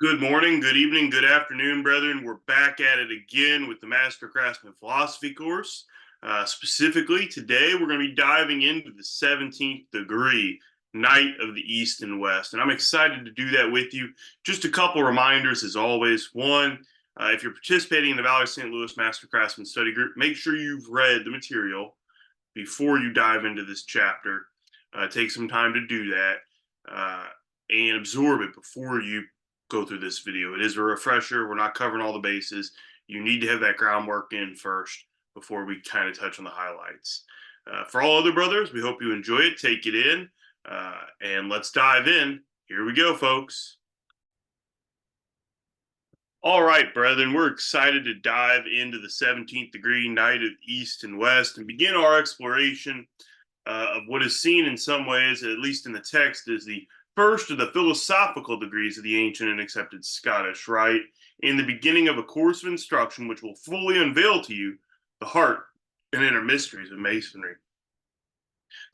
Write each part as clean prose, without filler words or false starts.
Good morning, good evening, good afternoon, brethren. We're back at it again with the Master Craftsman Philosophy course. Specifically, today we're going to be diving into the 17th degree, Night of the East and West. And I'm excited to do that with you. Just a couple reminders, as always. One, if you're participating in the Valley St. Louis Master Craftsman Study Group, make sure you've read the material before you dive into this chapter. Take some time to do that and absorb it before you go through this video. It is a refresher. We're not covering all the bases. You need to have that groundwork in first before we kind of touch on the highlights. For all other brothers, we hope you enjoy it. Take it in, and let's dive in. Here we go, folks. All right, brethren, we're excited to dive into the 17th degree, Night of East and West, and begin our exploration of what is seen in some ways, at least in the text, as the first of the philosophical degrees of the ancient and accepted Scottish Rite, in the beginning of a course of instruction which will fully unveil to you the heart and inner mysteries of Masonry.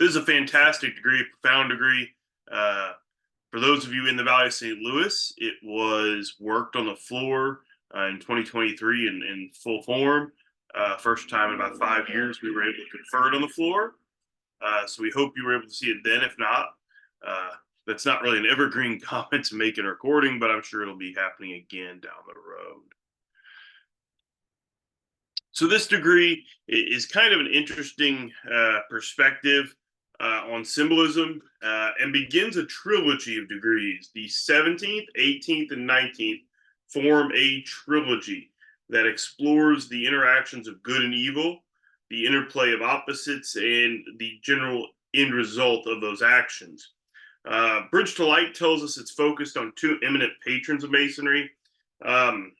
This is a fantastic degree, a profound degree. For those of you in the Valley of St. Louis, it was worked on the floor in 2023 in full form. First time in about 5 years we were able to confer it on the floor. So we hope you were able to see it then. If not, that's not really an evergreen comment to make in a recording, but I'm sure it'll be happening again down the road. So this degree is kind of an interesting perspective on symbolism and begins a trilogy of degrees. The 17th, 18th, and 19th form a trilogy that explores the interactions of good and evil, the interplay of opposites, and the general end result of those actions. Bridge to Light tells us it's focused on two eminent patrons of Masonry. In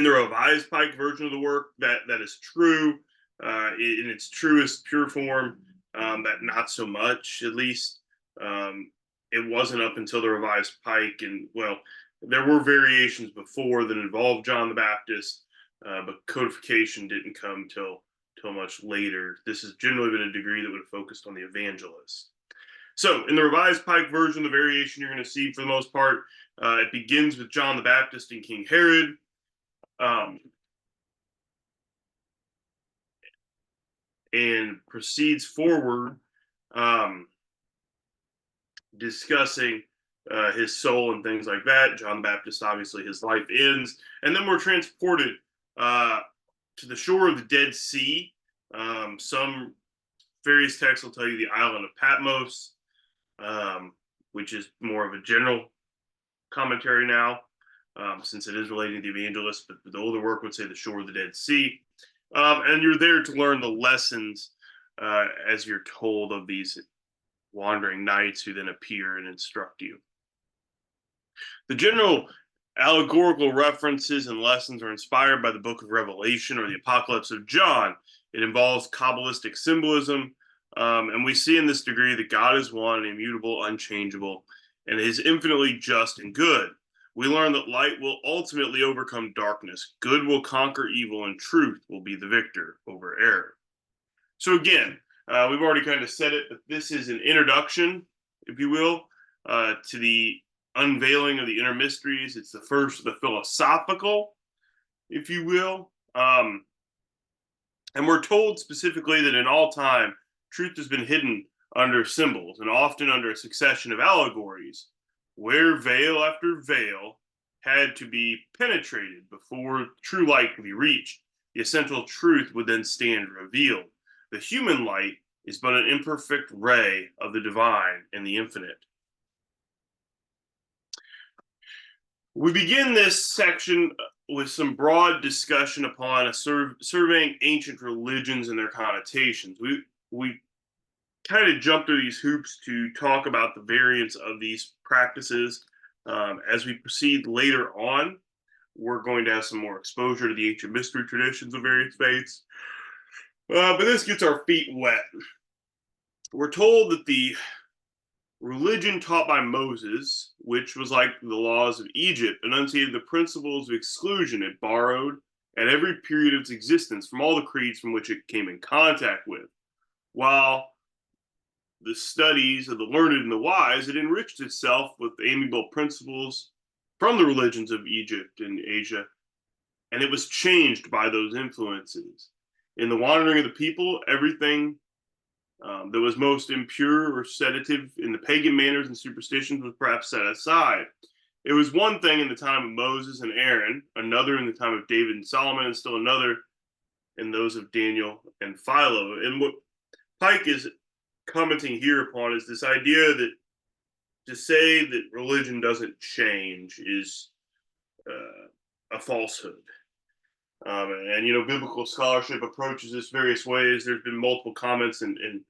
the revised Pike version of the work, that is true in its truest pure form. That not so much, at least. It wasn't up until the revised Pike, and well, there were variations before that involved John the Baptist, but codification didn't come till much later. This has generally been a degree that would have focused on the evangelist. So in the revised Pike version, the variation you're going to see for the most part, it begins with John the Baptist and King Herod. And proceeds forward discussing his soul and things like that. John the Baptist, obviously, his life ends. And then we're transported to the shore of the Dead Sea. Some various texts will tell you the island of Patmos, which is more of a general commentary now, since it is relating to the evangelist, but the older work would say the shore of the Dead Sea. And you're there to learn the lessons as you're told of these wandering knights who then appear and instruct you. The general allegorical references and lessons are inspired by the book of Revelation or the Apocalypse of John. It involves Kabbalistic symbolism, and we see in this degree that God is one, immutable, unchangeable, and is infinitely just and good. We learn that light will ultimately overcome darkness. Good will conquer evil, and truth will be the victor over error. So again, we've already kind of said it, but this is an introduction, if you will, to the unveiling of the inner mysteries. It's the first of the philosophical, if you will. And we're told specifically that in all time, truth has been hidden under symbols and often under a succession of allegories, where veil after veil had to be penetrated before true light could be reached. The essential truth would then stand revealed. The human light is but an imperfect ray of the divine and the infinite. We begin this section with some broad discussion upon surveying ancient religions and their connotations. We kind of jump through these hoops to talk about the variants of these practices. As we proceed later on, we're going to have some more exposure to the ancient mystery traditions of various faiths. But this gets our feet wet. We're told that the religion taught by Moses, which was like the laws of Egypt, enunciated the principles of exclusion it borrowed at every period of its existence from all the creeds from which it came in contact with. While the studies of the learned and the wise, it enriched itself with amiable principles from the religions of Egypt and Asia, and it was changed by those influences. In the wandering of the people, everything that was most impure or sedative in the pagan manners and superstitions was perhaps set aside. It was one thing in the time of Moses and Aaron, another in the time of David and Solomon, and still another in those of Daniel and Philo. And what Pike is commenting here upon is this idea that to say that religion doesn't change is a falsehood. And biblical scholarship approaches this various ways. There's been multiple comments in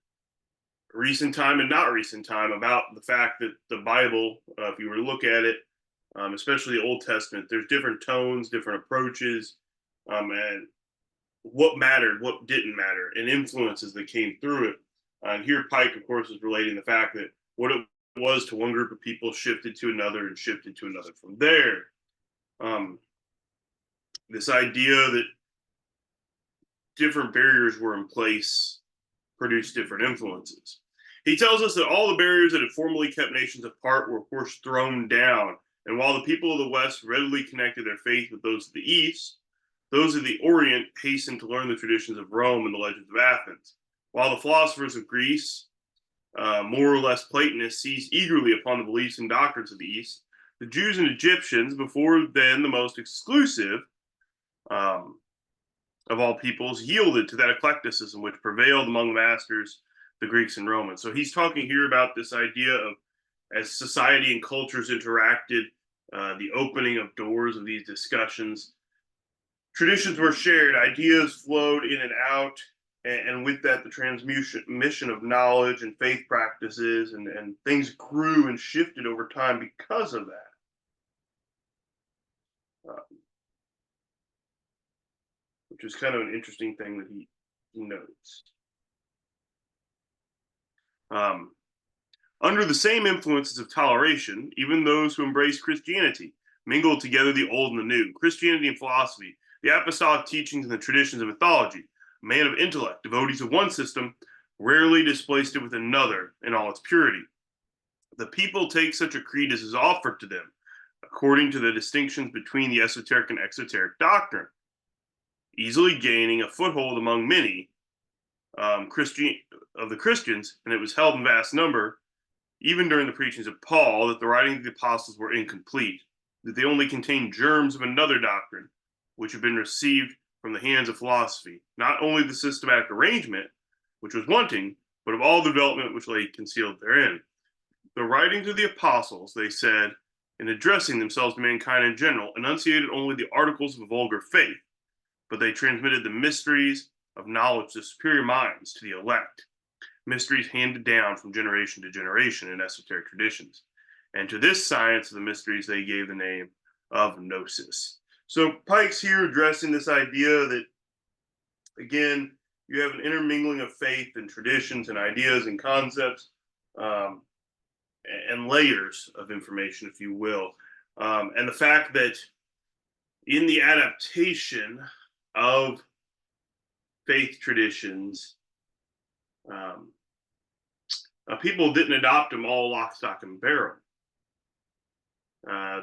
recent time and not recent time about the fact that the Bible, if you were to look at it, especially the Old Testament, there's different tones, different approaches, and what mattered, what didn't matter, and influences that came through it. And here Pike, of course, is relating the fact that what it was to one group of people shifted to another and shifted to another from there. This idea that different barriers were in place produced different influences. He tells us that all the barriers that had formerly kept nations apart were, of course, thrown down. And while the people of the West readily connected their faith with those of the East, those of the Orient hastened to learn the traditions of Rome and the legends of Athens. While the philosophers of Greece, more or less Platonists, seized eagerly upon the beliefs and doctrines of the East, the Jews and Egyptians, before then the most exclusive of all peoples, yielded to that eclecticism which prevailed among the masters, the Greeks and Romans. So he's talking here about this idea of as society and cultures interacted, the opening of doors of these discussions. Traditions were shared, ideas flowed in and out, and with that, the transmission of knowledge and faith practices, and things grew and shifted over time because of that. Which is kind of an interesting thing that he notes. Under the same influences of toleration, even those who embraced Christianity mingled together the old and the new, Christianity and philosophy, the apostolic teachings and the traditions of mythology. A man of intellect, devotees of one system, rarely displaced it with another in all its purity. The people take such a creed as is offered to them, according to the distinctions between the esoteric and exoteric doctrine, easily gaining a foothold among many of the Christians, and it was held in vast number, even during the preachings of Paul, that the writings of the apostles were incomplete, that they only contained germs of another doctrine, which had been received from the hands of philosophy, not only the systematic arrangement, which was wanting, but of all the development which lay concealed therein. The writings of the apostles, they said, in addressing themselves to mankind in general, enunciated only the articles of a vulgar faith, but they transmitted the mysteries of knowledge to superior minds, to the elect, mysteries handed down from generation to generation in esoteric traditions. And to this science of the mysteries, they gave the name of gnosis. So Pike's here addressing this idea that, again, you have an intermingling of faith and traditions and ideas and concepts, and layers of information, if you will. And the fact that in the adaptation of faith traditions, people didn't adopt them all lock, stock, and barrel.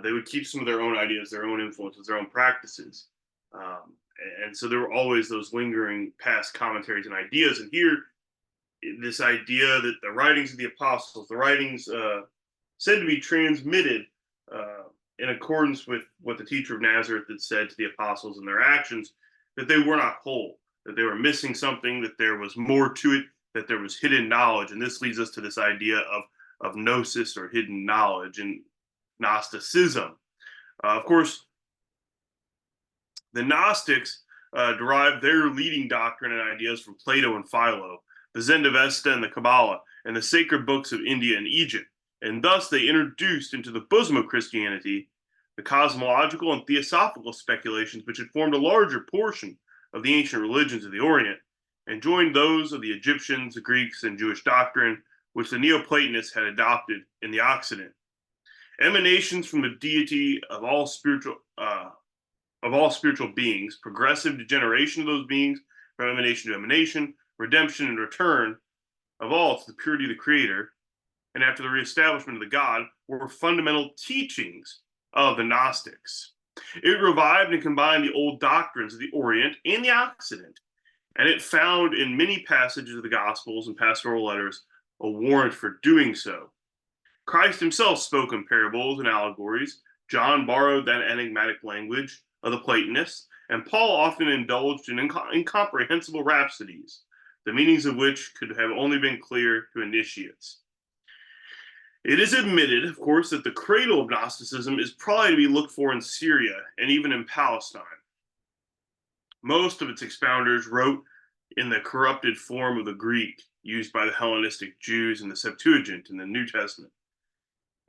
They would keep some of their own ideas, their own influences, their own practices. And so there were always those lingering past commentaries and ideas. And here, this idea that the writings of the apostles, the writings said to be transmitted in accordance with what the teacher of Nazareth had said to the apostles and their actions, that they were not whole, that they were missing something, that there was more to it, that there was hidden knowledge. And this leads us to this idea of gnosis, or hidden knowledge, and Gnosticism. Of course, the Gnostics derived their leading doctrine and ideas from Plato and Philo, the Zendavesta and the Kabbalah, and the sacred books of India and Egypt. And thus they introduced into the bosom of Christianity the cosmological and theosophical speculations which had formed a larger portion of the ancient religions of the Orient, and joined those of the Egyptians, the Greeks, and Jewish doctrine, which the Neoplatonists had adopted in the Occident. Emanations from the deity of all spiritual beings, progressive degeneration of those beings from emanation to emanation, redemption and return of all to the purity of the Creator, and after the reestablishment of the God, were fundamental teachings of the Gnostics. It revived and combined the old doctrines of the Orient and the Occident, and it found in many passages of the Gospels and pastoral letters a warrant for doing so. Christ himself spoke in parables and allegories. John borrowed that enigmatic language of the Platonists, and Paul often indulged in incomprehensible rhapsodies, the meanings of which could have only been clear to initiates. It is admitted, of course, that the cradle of Gnosticism is probably to be looked for in Syria and even in Palestine. Most of its expounders wrote in the corrupted form of the Greek used by the Hellenistic Jews in the Septuagint in the New Testament.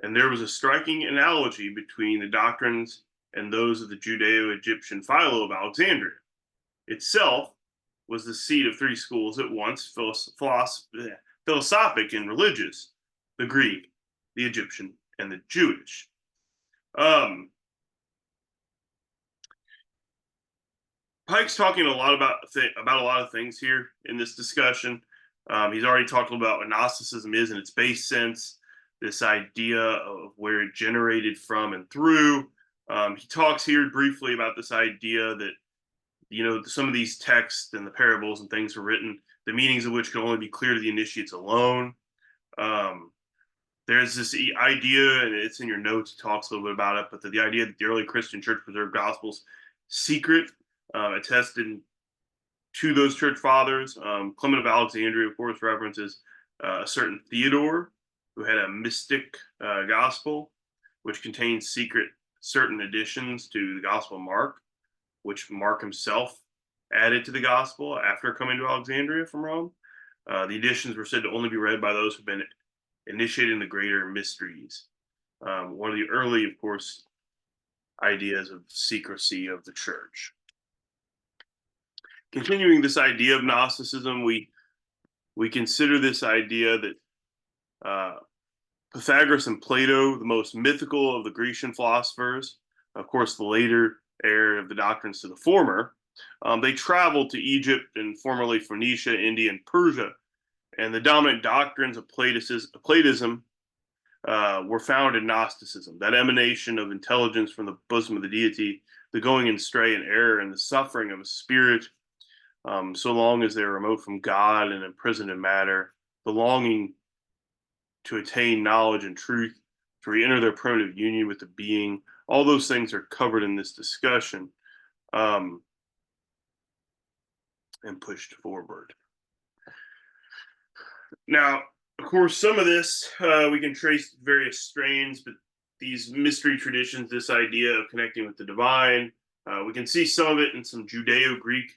And there was a striking analogy between the doctrines and those of the Judeo-Egyptian Philo of Alexandria. Itself was the seat of three schools at once, philosophic and religious, the Greek, the Egyptian, and the Jewish. Pike's talking a lot about a lot of things here in this discussion. He's already talked about what Gnosticism is in its base sense, this idea of where it generated from and through. He talks here briefly about this idea that, some of these texts and the parables and things were written, the meanings of which can only be clear to the initiates alone. There's this idea, and it's in your notes, he talks a little bit about it, but the idea that the early Christian church preserved gospels secret, attested to those church fathers. Clement of Alexandria, of course, references a certain Theodore, who had a mystic gospel, which contained secret certain additions to the Gospel of Mark, which Mark himself added to the gospel after coming to Alexandria from Rome. The additions were said to only be read by those who've been initiated in the greater mysteries. One of the early, of course, ideas of secrecy of the church. Continuing this idea of Gnosticism, we consider this idea that Pythagoras and Plato, the most mythical of the Grecian philosophers, of course, the later heir of the doctrines to the former, they traveled to Egypt and formerly Phoenicia, India, and Persia, and the dominant doctrines of Platism were found in Gnosticism, that emanation of intelligence from the bosom of the deity, the going astray and error, and the suffering of a spirit, so long as they're remote from God and imprisoned in matter, the longing to attain knowledge and truth, to re-enter their primitive union with the being. All those things are covered in this discussion and pushed forward. Now, of course, some of this we can trace various strains, but these mystery traditions, this idea of connecting with the divine, we can see some of it in some Judeo-Greek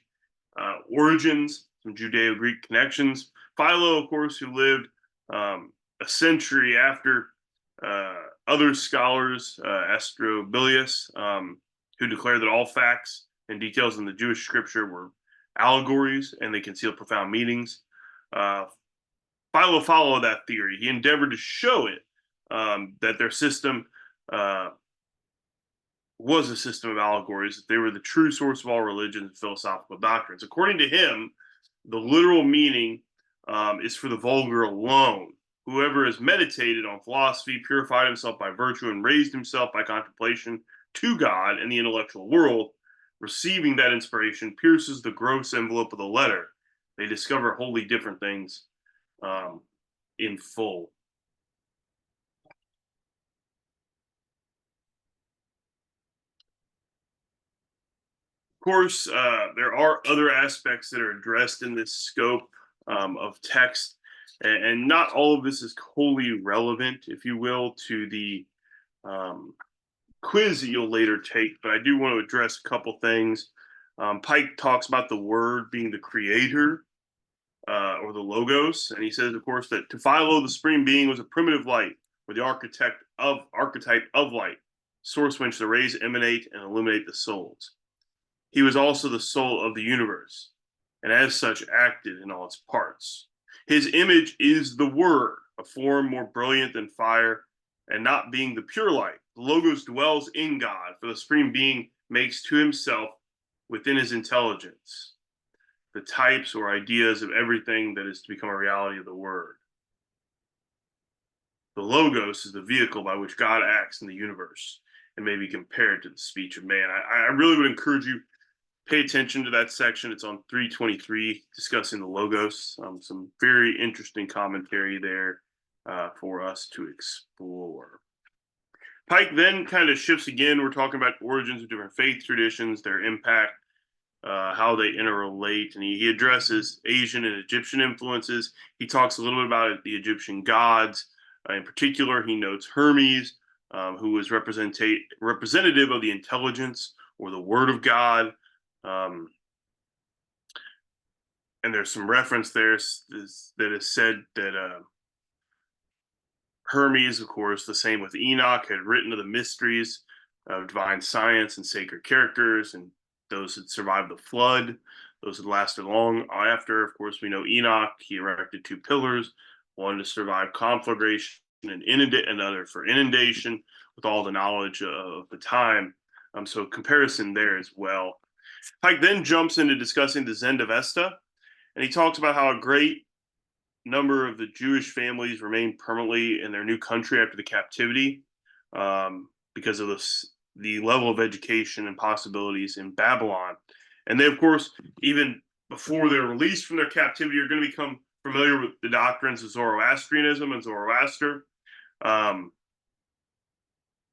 origins, some Judeo-Greek connections. Philo, of course, who lived a century after other scholars, Astrobilius, who declared that all facts and details in the Jewish scripture were allegories and they concealed profound meanings. Philo followed that theory. He endeavored to show it, that their system was a system of allegories, that they were the true source of all religions and philosophical doctrines. According to him, the literal meaning is for the vulgar alone. Whoever has meditated on philosophy, purified himself by virtue, and raised himself by contemplation to God and the intellectual world, receiving that inspiration, pierces the gross envelope of the letter. They discover wholly different things in full. Of course, there are other aspects that are addressed in this scope of text, and not all of this is wholly relevant, if you will, to the quiz that you'll later take, but I do want to address a couple things. Pike talks about the word being the creator, or the logos, and he says, of course, that to Philo, the supreme being was a primitive light, or the archetype of light, source whence the rays emanate and illuminate the souls. He was also the soul of the universe, and as such acted in all its parts. His image is the word, a form more brilliant than fire, and not being the pure light. The logos dwells in God, for the supreme being makes to himself within his intelligence the types or ideas of everything that is to become a reality of the word. The logos is the vehicle by which God acts in the universe. and maybe compare it to the speech of man. I really would encourage you pay attention to that section. It's on 323, discussing the logos. Some very interesting commentary there for us to explore. Pike then kind of shifts again. We're talking about origins of different faith traditions, their impact, how they interrelate, and he addresses Asian and Egyptian influences. He talks a little bit about the Egyptian gods. In particular, he notes Hermes, who is representative of the intelligence or the word of God. Um, and there's some reference there that is said that Hermes, of course, the same with Enoch, had written of the mysteries of divine science and sacred characters, and those had survived the flood, those had lasted long after. Of course, we know Enoch, he erected 2 pillars, one to survive conflagration and another for inundation, with all the knowledge of the time. So comparison there as well. Pike then jumps into discussing the Zendavesta, and he talks about how a great number of the Jewish families remained permanently in their new country after the captivity, because of the level of education and possibilities in Babylon. And they, of course, even before they're released from their captivity, are going to become familiar with the doctrines of Zoroastrianism and Zoroaster,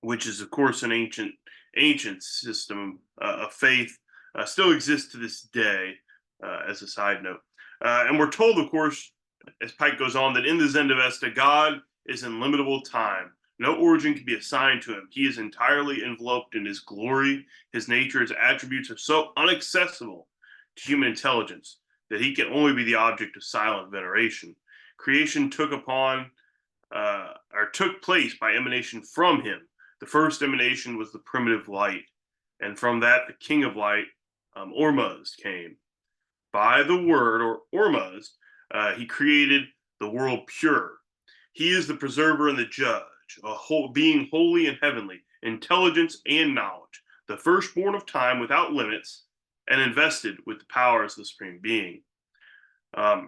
which is, of course, an ancient system of faith, still exists to this day, as a side note. And we're told, of course, as Pike goes on, that in the Zendavesta, God is in limitable time. No origin can be assigned to him. He is entirely enveloped in his glory. His nature, his attributes are so inaccessible to human intelligence that he can only be the object of silent veneration. Creation took place by emanation from him. The first emanation was the primitive light, and from that the king of light, Ormuzd, came. By the word, or Ormuzd, he created the world pure. He is the preserver and the judge, being holy and heavenly, intelligence and knowledge, the firstborn of time without limits, and invested with the powers of the supreme being. And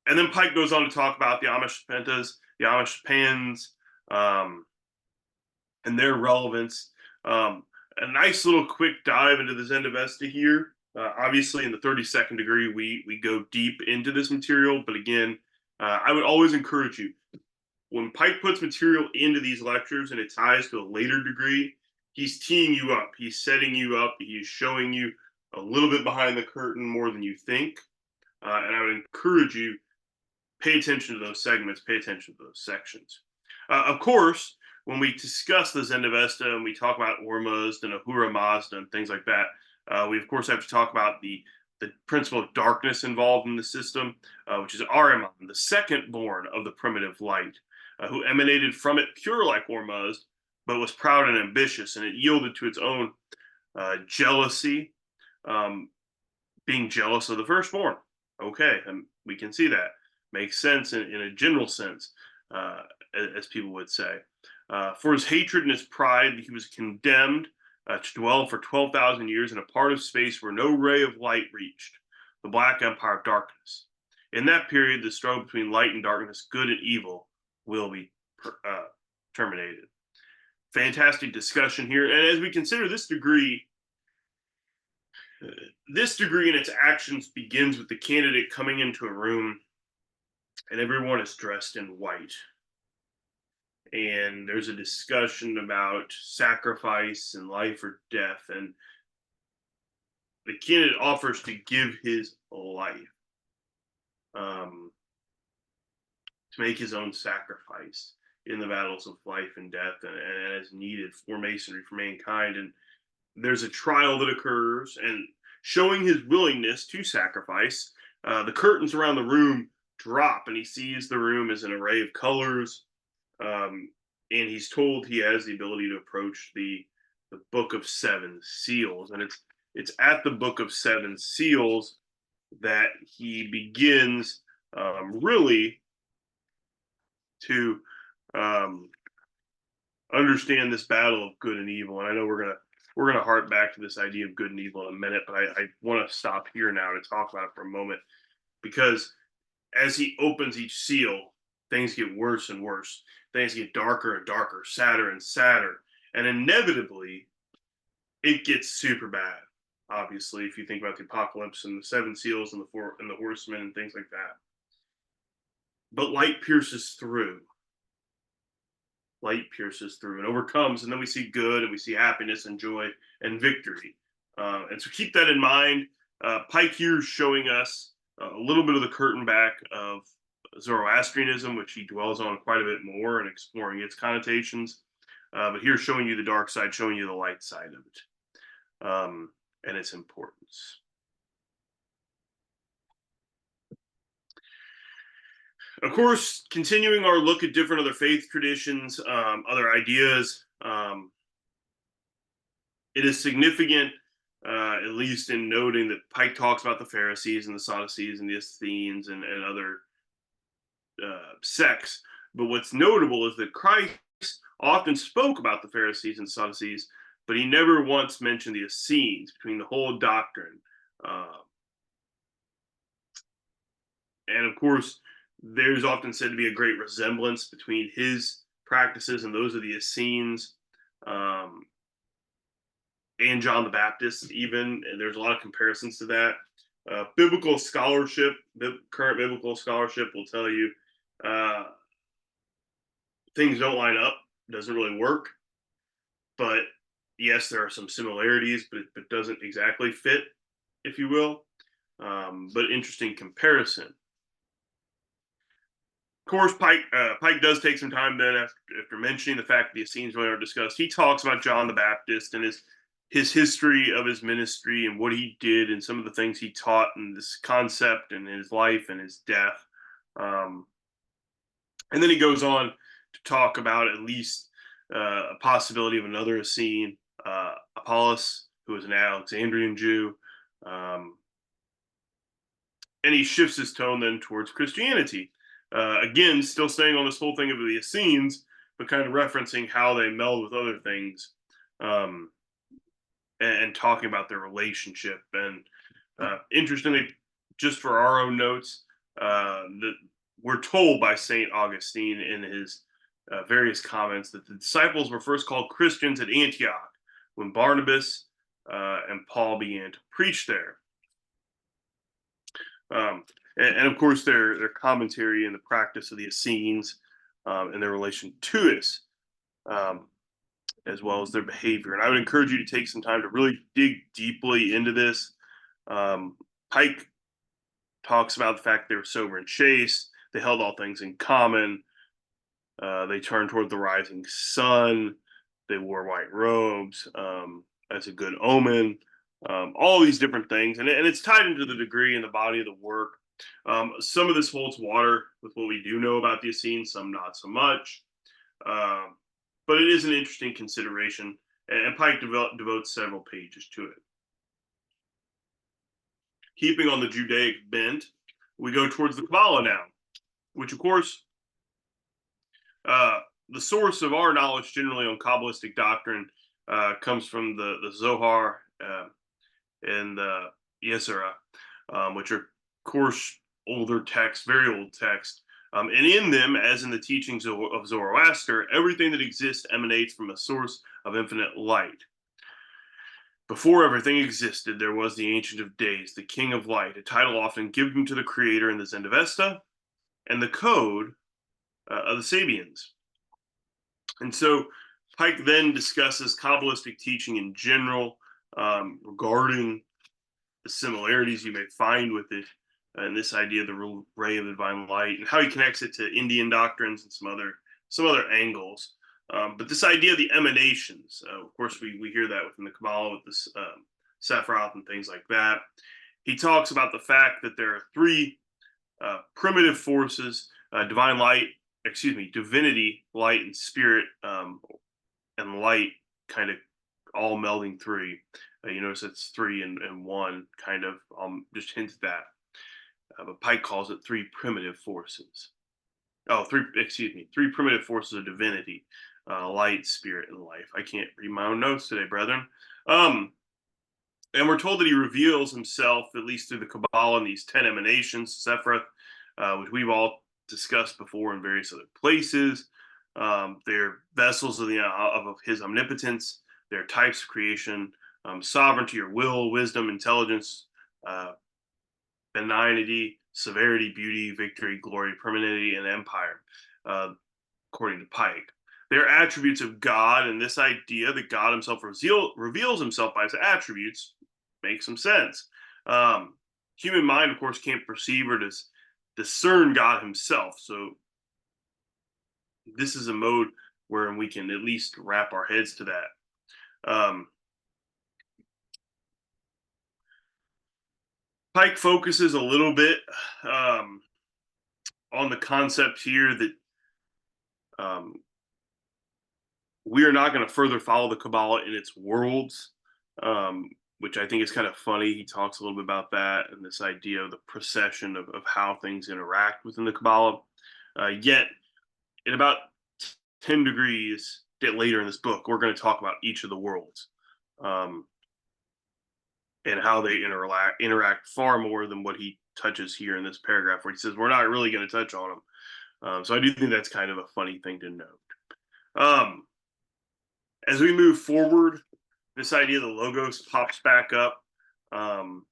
then Pike goes on to talk about the Amishpentas, the Amishpans, and their relevance. A nice little quick dive into the Zendavesta here. Obviously, in the 32nd degree, we go deep into this material, but again, I would always encourage you, when Pike puts material into these lectures and it ties to a later degree, he's teeing you up, he's setting you up, he's showing you a little bit behind the curtain more than you think, and I would encourage you, pay attention to those segments, pay attention to those sections. Of course, when we discuss the Zendavesta and we talk about Ormuzd and Ahura Mazda and things like that, we of course have to talk about the principle of darkness involved in the system, which is Ahriman, the second born of the primitive light, who emanated from it pure like Ormuzd, but was proud and ambitious, and it yielded to its own jealousy, being jealous of the firstborn. Okay, and we can see that. Makes sense in a general sense, as people would say. For his hatred and his pride, he was condemned to dwell for 12,000 years in a part of space where no ray of light reached, the black empire of darkness. In that period, the struggle between light and darkness, good and evil, will be terminated. Fantastic discussion here. And as we consider this degree and its actions begins with the candidate coming into a room and everyone is dressed in white. And there's a discussion about sacrifice and life or death. And the candidate offers to give his life, to make his own sacrifice in the battles of life and death, and as needed for masonry, for mankind. And there's a trial that occurs, and showing his willingness to sacrifice, the curtains around the room drop, and he sees the room as an array of colors, and he's told he has the ability to approach the Book of Seven Seals. And it's at the Book of Seven Seals that he begins really to understand this battle of good and evil. And I know we're gonna hark back to this idea of good and evil in a minute, but I want to stop here now to talk about it for a moment, because as he opens each seal, things get worse and worse. Things get darker and darker, sadder and sadder. and inevitably it gets super bad. Obviously, if you think about the apocalypse and the seven seals and the horsemen and things like that. But light pierces through. Light pierces through and overcomes, and then we see good and we see happiness and joy and victory. And so keep that in mind. Pike here is showing us a little bit of the curtain back of Zoroastrianism, which he dwells on quite a bit more and exploring its connotations. But here's showing you the dark side, showing you the light side of it, and its importance. Of course, continuing our look at different other faith traditions, other ideas, it is significant, at least in noting that Pike talks about the Pharisees and the Sadducees and the Essenes and other sects. But what's notable is that Christ often spoke about the Pharisees and Sadducees, but he never once mentioned the Essenes between the whole doctrine. And of course, there's often said to be a great resemblance between his practices and those of the Essenes, and John the Baptist, even. And there's a lot of comparisons to that. Biblical scholarship, current biblical scholarship will tell you things don't line up, doesn't really work. But yes, there are some similarities, but it doesn't exactly fit, if you will. But interesting comparison. Of course, Pike does take some time then after mentioning the fact that the Essenes really aren't discussed. He talks about John the Baptist and his history of his ministry and what he did and some of the things he taught and this concept and his life and his death. And then he goes on to talk about at least a possibility of another Essene, Apollos, who was an Alexandrian Jew. And he shifts his tone then towards Christianity. Again, still staying on this whole thing of the Essenes, but kind of referencing how they meld with other things, and talking about their relationship. And interestingly, just for our own notes, that we're told by St. Augustine in his various comments that the disciples were first called Christians at Antioch when Barnabas and Paul began to preach there. And of course, their commentary and the practice of the Essenes and their relation to us, as well as their behavior. And I would encourage you to take some time to really dig deeply into this. Pike talks about the fact they were sober and chaste. They held all things in common. They turned toward the rising sun. They wore white robes as a good omen. All these different things. And it's tied into the degree and the body of the work. Some of this holds water with what we do know about the Essenes, some not so much. But it is an interesting consideration, and Pike devotes several pages to it. Keeping on the Judaic bent, we go towards the Kabbalah now, which, of course, the source of our knowledge generally on Kabbalistic doctrine comes from the Zohar and the Yesera, which are, of course, older texts, very old texts. And in them, as in the teachings of Zoroaster, everything that exists emanates from a source of infinite light. Before everything existed, there was the Ancient of Days, the King of Light, a title often given to the Creator in the Zendavesta, and the code of the Sabians. And so Pike then discusses Kabbalistic teaching in general regarding the similarities you may find with it, and this idea of the ray of the divine light, and how he connects it to Indian doctrines and some other angles. But this idea of the emanations, of course, we hear that within the Kabbalah with this Sephiroth and things like that. He talks about the fact that there are three primitive forces: divinity, light, and spirit, and light kind of all melding three. You notice it's three and one, kind of. Just hint at that. But Pike calls it three primitive forces. Three primitive forces of divinity: light, spirit, and life. I can't read my own notes today, brethren. And we're told that he reveals himself, at least through the Kabbalah, in these 10 emanations, Sephiroth, which we've all discussed before in various other places. They're vessels of his omnipotence. They're types of creation, sovereignty or will, wisdom, intelligence, uh, benignity, severity, beauty, victory, glory, permanency, and empire, uh, according to Pike. They're attributes of God, and this idea that God himself reveals himself by his attributes makes some sense. Um, Human mind, of course, can't perceive or discern God himself. So this is a mode where we can at least wrap our heads to that. Um, Pike focuses a little bit um, on the concept here that um, we are not going to further follow the Kabbalah in its worlds, which I think is kind of funny. He talks a little bit about that and this idea of the procession of how things interact within the Kabbalah. Yet, in about 10 degrees later in this book, we're going to talk about each of the worlds um, and how they interact far more than what he touches here in this paragraph, where he says we're not really going to touch on them. So I do think that's kind of a funny thing to note. Um, as we move forward, this idea of the logos pops back up. Um,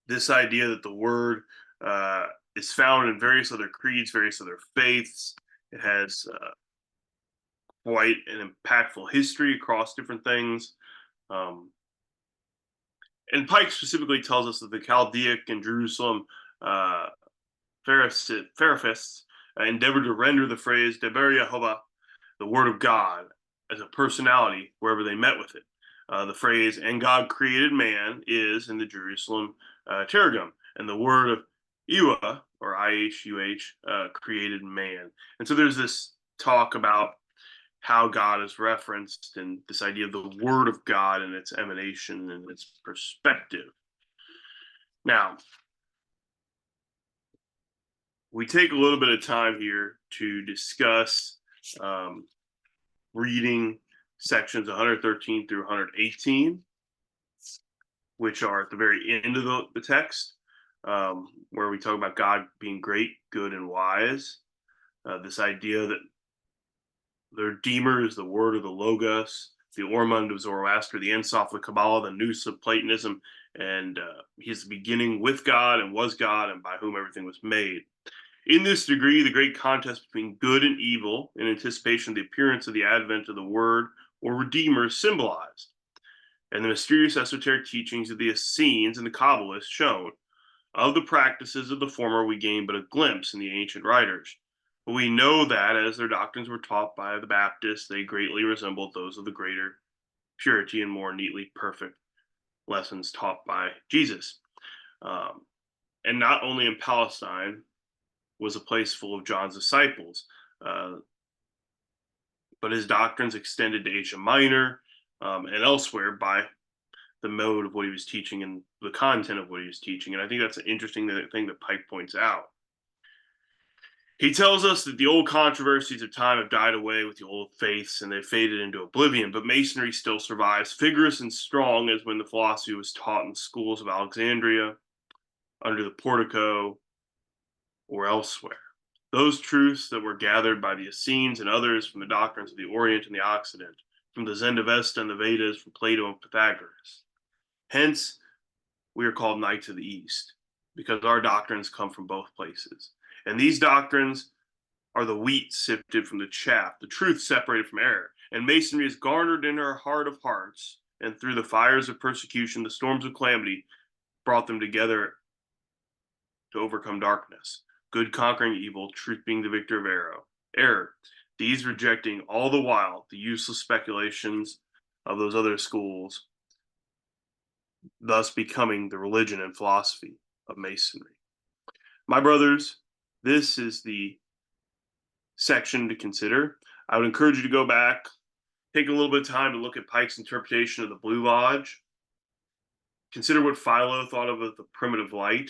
this idea that the word uh, is found in various other creeds, various other faiths. It has quite an impactful history across different things. Um, and Pike specifically tells us that the Chaldaic and Jerusalem uh, Pharifists endeavored to render the phrase Deber Yehovah, the word of God, as a personality wherever they met with it. The phrase "and God created man" is in the Jerusalem Targum, and the word of Iwa or Ihuh created man. And so there's this talk about how God is referenced and this idea of the word of God and its emanation and its perspective. Now, we take a little bit of time here to discuss um, reading sections 113 through 118, which are at the very end of the text, where we talk about God being great, good, and wise. This idea that the Redeemer is the word of the Logos, the Ormond of Zoroaster, the Ensof of the Kabbalah, the Nous of Platonism, and he's the beginning with God and was God and by whom everything was made. In this degree, the great contest between good and evil in anticipation of the appearance of the advent of the Word or Redeemer is symbolized, and the mysterious esoteric teachings of the Essenes and the Kabbalists shown. Of the practices of the former, we gain but a glimpse in the ancient writers. But we know that, as their doctrines were taught by the Baptists, they greatly resembled those of the greater purity and more neatly perfect lessons taught by Jesus. Um, and not only in Palestine was a place full of John's disciples, uh, but his doctrines extended to Asia Minor and elsewhere by the mode of what he was teaching and the content of what he was teaching. And I think that's an interesting thing that Pike points out. He tells us that the old controversies of time have died away with the old faiths and they've faded into oblivion, but Masonry still survives, vigorous and strong as when the philosophy was taught in the schools of Alexandria, under the portico, or elsewhere. Those truths that were gathered by the Essenes and others from the doctrines of the Orient and the Occident, from the Zendavesta and the Vedas, from Plato and Pythagoras. Hence, we are called Knights of the East, because our doctrines come from both places. And these doctrines are the wheat sifted from the chaff, the truth separated from error. And Masonry is garnered in her heart of hearts, and through the fires of persecution, the storms of calamity, brought them together to overcome darkness. Good conquering evil, truth being the victor of error. These rejecting all the while the useless speculations of those other schools, thus becoming the religion and philosophy of Masonry. My brothers, this is the section to consider. I would encourage you to go back, take a little bit of time to look at Pike's interpretation of the Blue Lodge. Consider what Philo thought of the primitive light.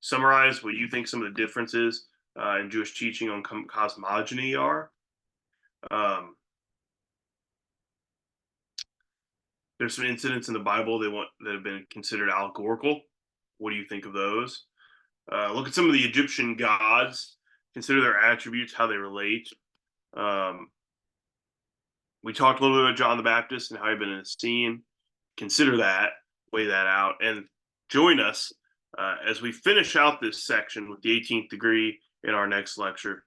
Summarize what you think some of the differences in Jewish teaching on cosmogony are. There's some incidents in the Bible that have been considered allegorical. What do you think of those? Look at some of the Egyptian gods consider their attributes, how they relate. Um, we talked a little bit about John the Baptist and how he'd been in the scene. Consider that, weigh that out, and join us as we finish out this section with the 18th degree in our next lecture.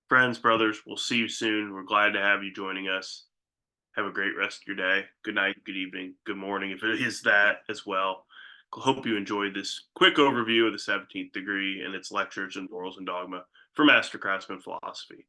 Friends, brothers, we'll see you soon. We're glad to have you joining us. Have a great rest of your day. Good night, good evening, good morning, if it is that as well. Hope you enjoyed this quick overview of the 17th degree and its lectures in morals and dogma for Master Craftsman philosophy.